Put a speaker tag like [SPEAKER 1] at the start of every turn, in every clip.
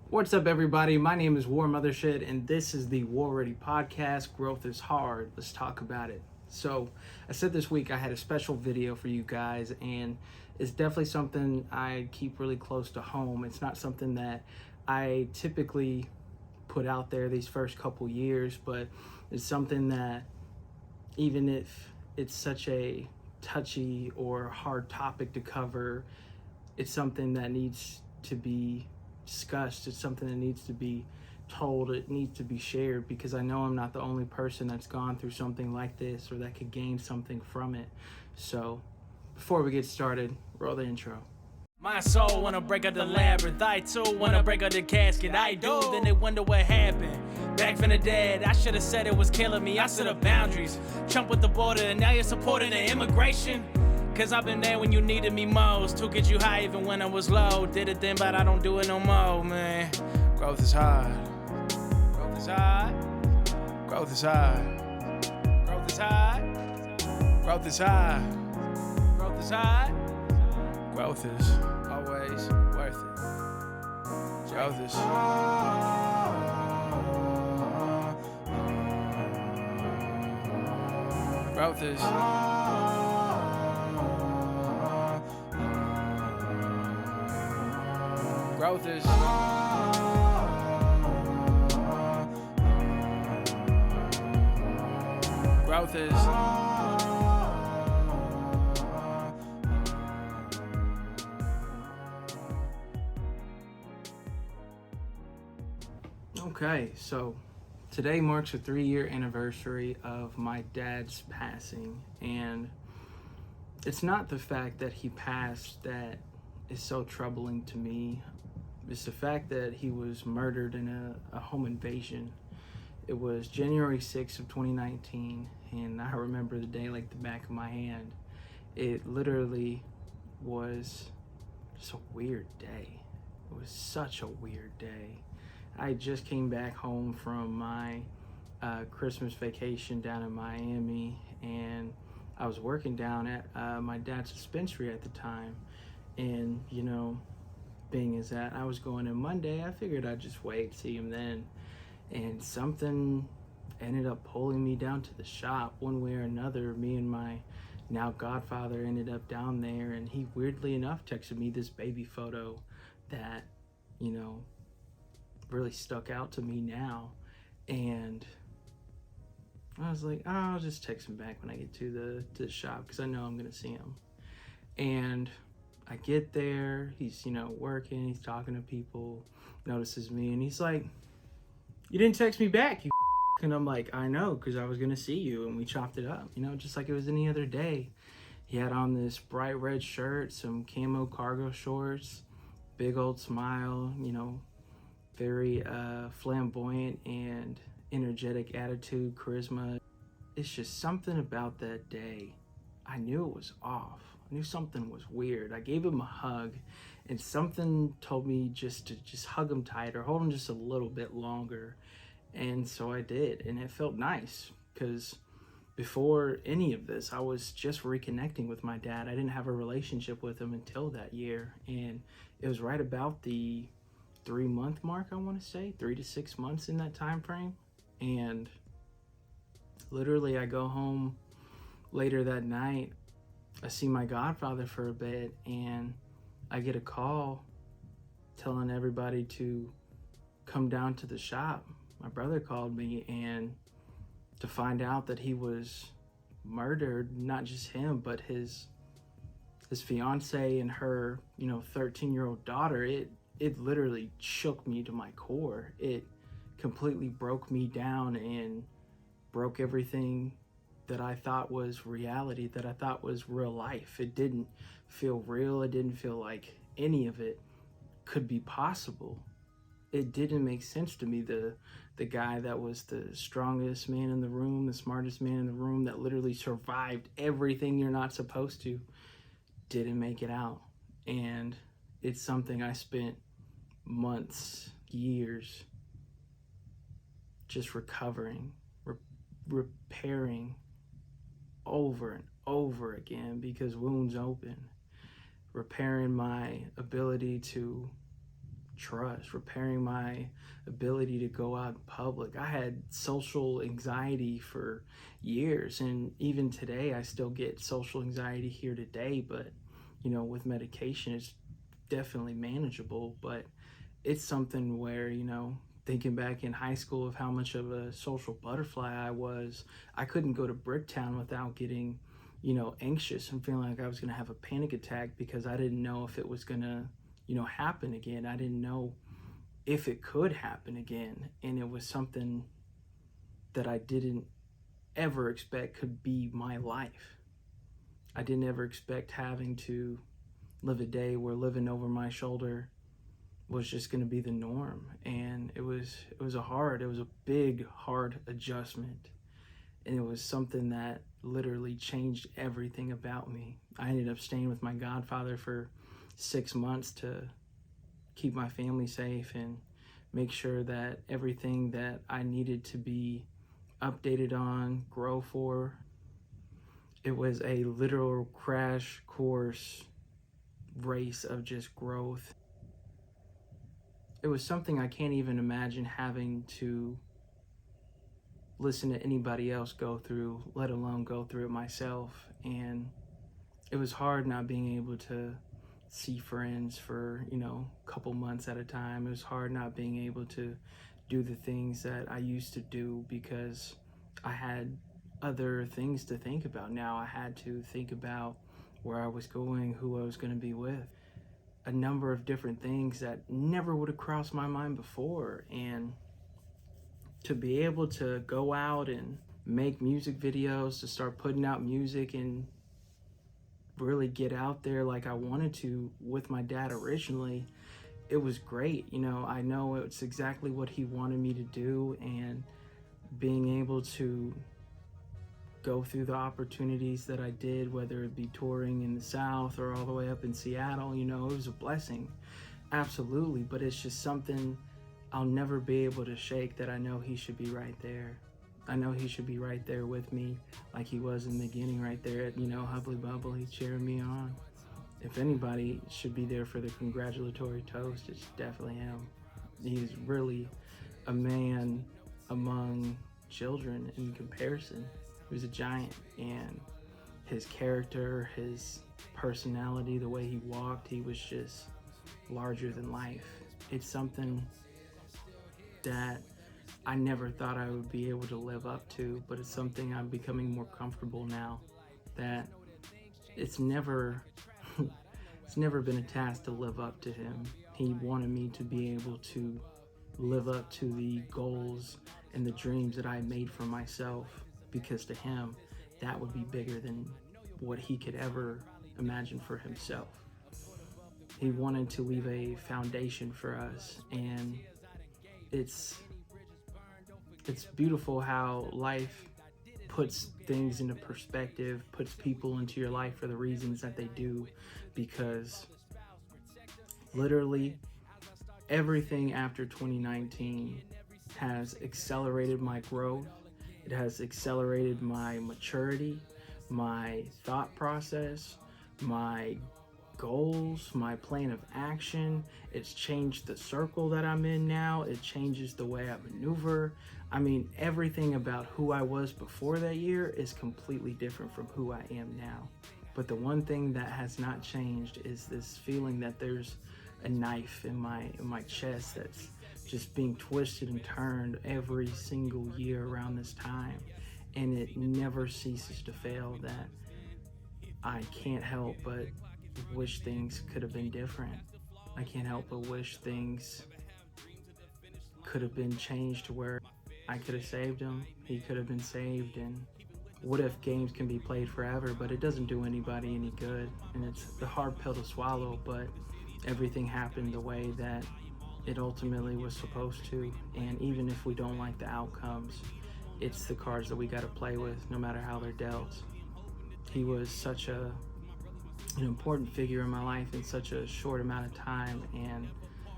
[SPEAKER 1] What's up, everybody? My name is War Mothershed, and this is the War Ready podcast. Growth is hard. Let's talk about it. So, I said this week I had a special video for you guys, and it's definitely something I keep really close to home. It's not something that I typically put out there these first couple years, but it's something that, even if it's such a touchy or hard topic to cover, it's something that needs to be discussed. It's something that needs to be told. It needs to be shared, because I know I'm not the only person that's gone through something like this or that could gain something from it. So before we get started, roll the intro.
[SPEAKER 2] My soul wanna break out the labyrinth. I too wanna break out the casket. I do, then they wonder what happened. Back from the dead, I should've said it was killing me. I set up boundaries, jump with the border, and now you're supporting the immigration. Cause I've been there when you needed me most. To get you high even when I was low. Did it then, but I don't do it no more, man. Growth is hard. Growth is hard. Growth is hard. Growth is hard. Growth is hard. Growth is hard. Growth is always worth it. Growth is growth is growth is growth is
[SPEAKER 1] Okay, so today marks a 3-year anniversary of my dad's passing, and it's not the fact that he passed that is so troubling to me. It's the fact that he was murdered in a home invasion. It was January 6th of 2019, and I remember the day like the back of my hand. It literally was just a weird day. It was such a weird day. I just came back home from my Christmas vacation down in Miami, and I was working down at my dad's dispensary at the time. And, you know, being as that I was going in Monday, I figured I'd just wait, see him then. And something ended up pulling me down to the shop one way or another. Me and my now godfather ended up down there, and he weirdly enough texted me this baby photo that, you know, really stuck out to me now. And I was like, oh, I'll just text him back when I get to the shop, because I know I'm gonna see him. And I get there, he's, you know, working, he's talking to people, notices me, and he's like, you didn't text me back, you and I'm like, I know, because I was gonna see you. And we chopped it up, you know, just like it was any other day. He had on this bright red shirt, some camo cargo shorts, big old smile, you know, very flamboyant and energetic attitude, charisma. It's just something about that day. I knew it was off. I knew something was weird. I gave him a hug, and something told me just to hug him tighter, hold him just a little bit longer. And so I did, and it felt nice, because before any of this, I was just reconnecting with my dad. I didn't have a relationship with him until that year, and it was right about the 3-month mark, I want to say 3 to 6 months in that time frame. And literally, I go home later that night. I see my godfather for a bit, and I get a call telling everybody to come down to the shop. My brother called me, and to find out that he was murdered, not just him, but his fiance and her, you know, 13-year-old daughter, it literally shook me to my core. It completely broke me down and broke everything that I thought was reality, that I thought was real life. It didn't feel real. It didn't feel like any of it could be possible. It didn't make sense to me. The guy that was the strongest man in the room, the smartest man in the room, that literally survived everything you're not supposed to, didn't make it out. And it's something I spent months, years just recovering, repairing over and over again, because wounds open. Repairing my ability to trust, repairing my ability to go out in public. I had social anxiety for years, and even today I still get social anxiety here today, but with medication it's definitely manageable. But it's something where, thinking back in high school of how much of a social butterfly I was, I couldn't go to Bricktown without getting, anxious and feeling like I was going to have a panic attack because I didn't know if it was going to, happen again. I didn't know if it could happen again. And it was something that I didn't ever expect could be my life. I didn't ever expect having to live a day where living over my shoulder was just going to be the norm. And it was a big, hard adjustment. And it was something that literally changed everything about me. I ended up staying with my godfather for 6 months to keep my family safe and make sure that everything that I needed to be updated on, grow for. It was a literal crash course race of just growth. It was something I can't even imagine having to listen to anybody else go through, let alone go through it myself. And it was hard not being able to see friends for, a couple months at a time. It was hard not being able to do the things that I used to do because I had other things to think about. Now I had to think about where I was going, who I was going to be with, a number of different things that never would have crossed my mind before. And to be able to go out and make music videos, to start putting out music and really get out there like I wanted to with my dad originally, it was great. I know it's exactly what he wanted me to do, and being able to go through the opportunities that I did, whether it be touring in the South or all the way up in Seattle, it was a blessing, absolutely. But it's just something I'll never be able to shake, that I know he should be right there. I know he should be right there with me like he was in the beginning, right there at, Hubbly Bubbly, cheering me on. If anybody should be there for the congratulatory toast, it's definitely him. He's really a man among children in comparison. He was a giant, and his character, his personality, the way he walked, he was just larger than life. It's something that I never thought I would be able to live up to, but it's something I'm becoming more comfortable now, that it's never been a task to live up to him. He wanted me to be able to live up to the goals and the dreams that I made for myself, because to him, that would be bigger than what he could ever imagine for himself. He wanted to leave a foundation for us, and it's beautiful how life puts things into perspective, puts people into your life for the reasons that they do, because literally everything after 2019 has accelerated my growth. It has accelerated my maturity, my thought process, my goals, my plan of action. It's changed the circle that I'm in now. It changes the way I maneuver. I mean, everything about who I was before that year is completely different from who I am now. But the one thing that has not changed is this feeling that there's a knife in my chest that's just being twisted and turned every single year around this time. And it never ceases to fail, that I can't help but wish things could have been different. I can't help but wish things could have been changed to where I could have saved him, he could have been saved. And what if games can be played forever, but it doesn't do anybody any good. And it's the hard pill to swallow, but everything happened the way that it ultimately was supposed to. And even if we don't like the outcomes, it's the cards that we got to play with, no matter how they're dealt. He was such an important figure in my life in such a short amount of time, and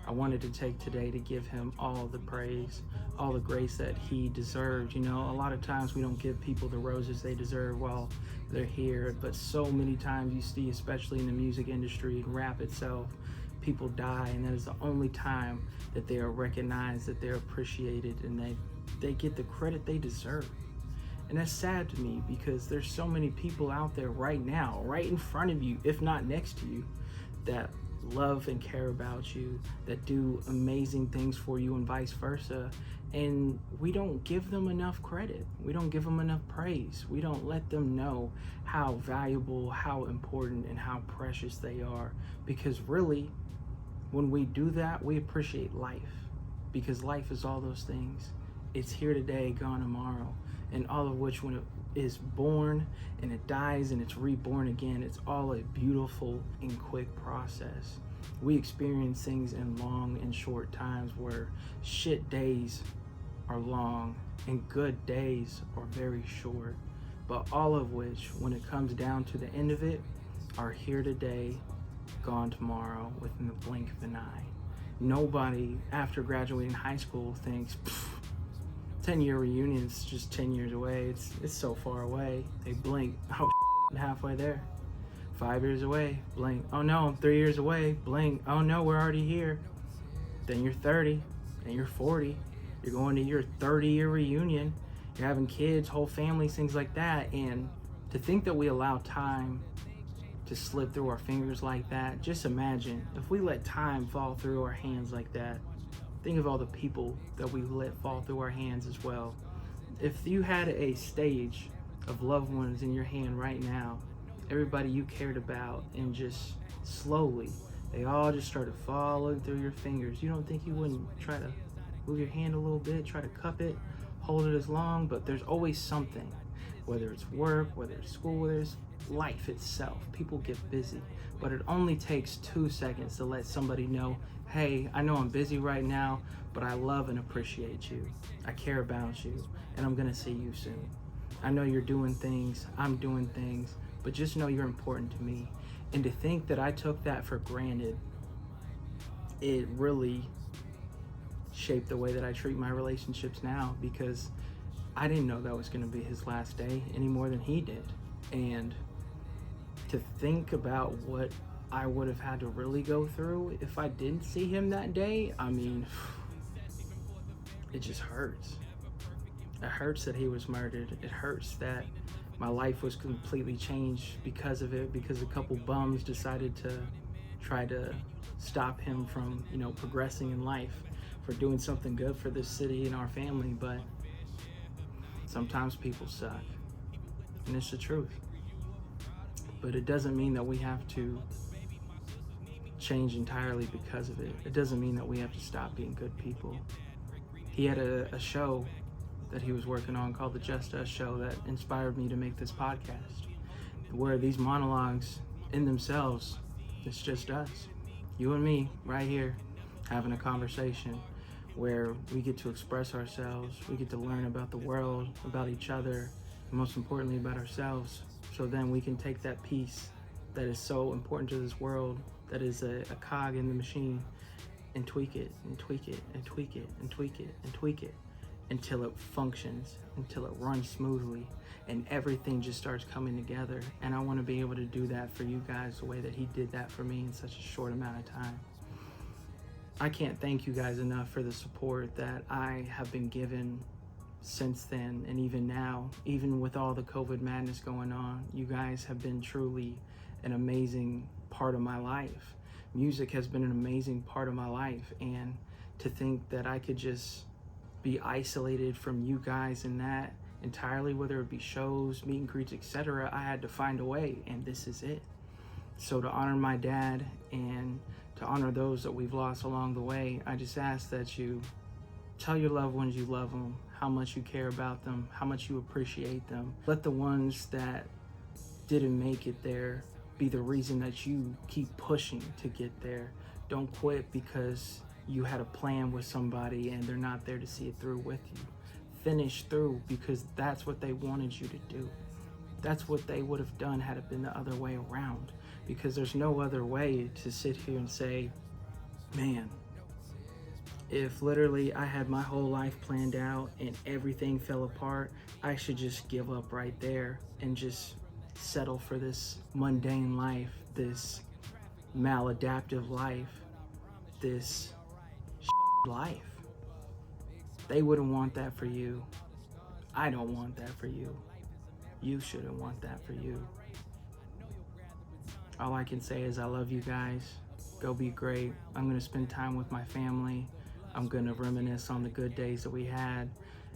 [SPEAKER 1] I wanted to take today to give him all the praise, all the grace that he deserved. A lot of times we don't give people the roses they deserve while they're here, but so many times you see, especially in the music industry and rap itself, people die, and that is the only time that they are recognized, that they're appreciated, and they get the credit they deserve. And that's sad to me, because there's so many people out there right now, right in front of you, if not next to you, that love and care about you, that do amazing things for you, and vice versa. And we don't give them enough credit. We don't give them enough praise. We don't let them know how valuable, how important, and how precious they are. Because really, when we do that, we appreciate life. Because life is all those things. It's here today, gone tomorrow. And all of which, when it is born and it dies and it's reborn again, it's all a beautiful and quick process. We experience things in long and short times, where shit days are long and good days are very short. But all of which, when it comes down to the end of it, are here today, gone tomorrow, within the blink of an eye. Nobody after graduating high school thinks, 10-year reunion's just 10 years away. It's so far away. They blink, oh, I'm halfway there. 5 years away, blink, oh no, I'm 3 years away, blink, oh no, we're already here. Then you're 30, and you're 40. You're going to your 30-year reunion. You're having kids, whole families, things like that. And to think that we allow time to slip through our fingers like that, just imagine if we let time fall through our hands like that. Think of all the people that we let fall through our hands as well. If you had a stage of loved ones in your hand right now, everybody you cared about, and just slowly, they all just started falling through your fingers, you don't think you wouldn't try to move your hand a little bit, try to cup it, hold it as long? But there's always something, whether it's work, whether it's school, whether it's life itself. People get busy, but it only takes 2 seconds to let somebody know, hey, I know I'm busy right now, but I love and appreciate you. I care about you, and I'm gonna see you soon. I know you're doing things, I'm doing things, but just know you're important to me. And to think that I took that for granted, it really shaped the way that I treat my relationships now, because I didn't know that was gonna be his last day any more than he did. And to think about what I would have had to really go through if I didn't see him that day, I mean, it just hurts. It hurts that he was murdered. It hurts that my life was completely changed because of it, because a couple bums decided to try to stop him from, progressing in life, for doing something good for this city and our family. But sometimes people suck, and it's the truth. But it doesn't mean that we have to change entirely because of it. It doesn't mean that we have to stop being good people. He had a show that he was working on called the Just Us Show that inspired me to make this podcast, where these monologues in themselves, it's just us, you and me right here, having a conversation where we get to express ourselves, we get to learn about the world, about each other, and most importantly about ourselves. So then we can take that piece that is so important to this world, that is a cog in the machine, and tweak it and tweak it and tweak it and tweak it and tweak it until it functions, until it runs smoothly, and everything just starts coming together. And I want to be able to do that for you guys the way that he did that for me in such a short amount of time. I can't thank you guys enough for the support that I have been given since then, and even now, even with all the COVID madness going on. You guys have been truly an amazing part of my life. Music has been an amazing part of my life, and to think that I could just be isolated from you guys in that entirely, whether it be shows, meet and greets, etc., I had to find a way, and this is it. So to honor my dad and to honor those that we've lost along the way, I just ask that you tell your loved ones you love them, how much you care about them, how much you appreciate them. Let the ones that didn't make it there be the reason that you keep pushing to get there. Don't quit because you had a plan with somebody and they're not there to see it through with you. Finish through, because that's what they wanted you to do. That's what they would have done had it been the other way around. Because there's no other way to sit here and say, man, if literally I had my whole life planned out and everything fell apart, I should just give up right there and just settle for this mundane life, this maladaptive life, this life. They wouldn't want that for you. I don't want that for you. You shouldn't want that for you. All I can say is I love you guys. Go be great. I'm going to spend time with my family. I'm going to reminisce on the good days that we had.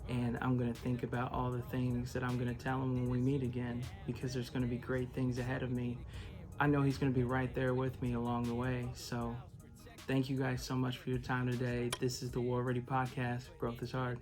[SPEAKER 1] And I'm going to think about all the things that I'm going to tell him when we meet again, because there's going to be great things ahead of me. I know he's going to be right there with me along the way. So thank you guys so much for your time today. This is the War Ready Podcast. Growth is hard.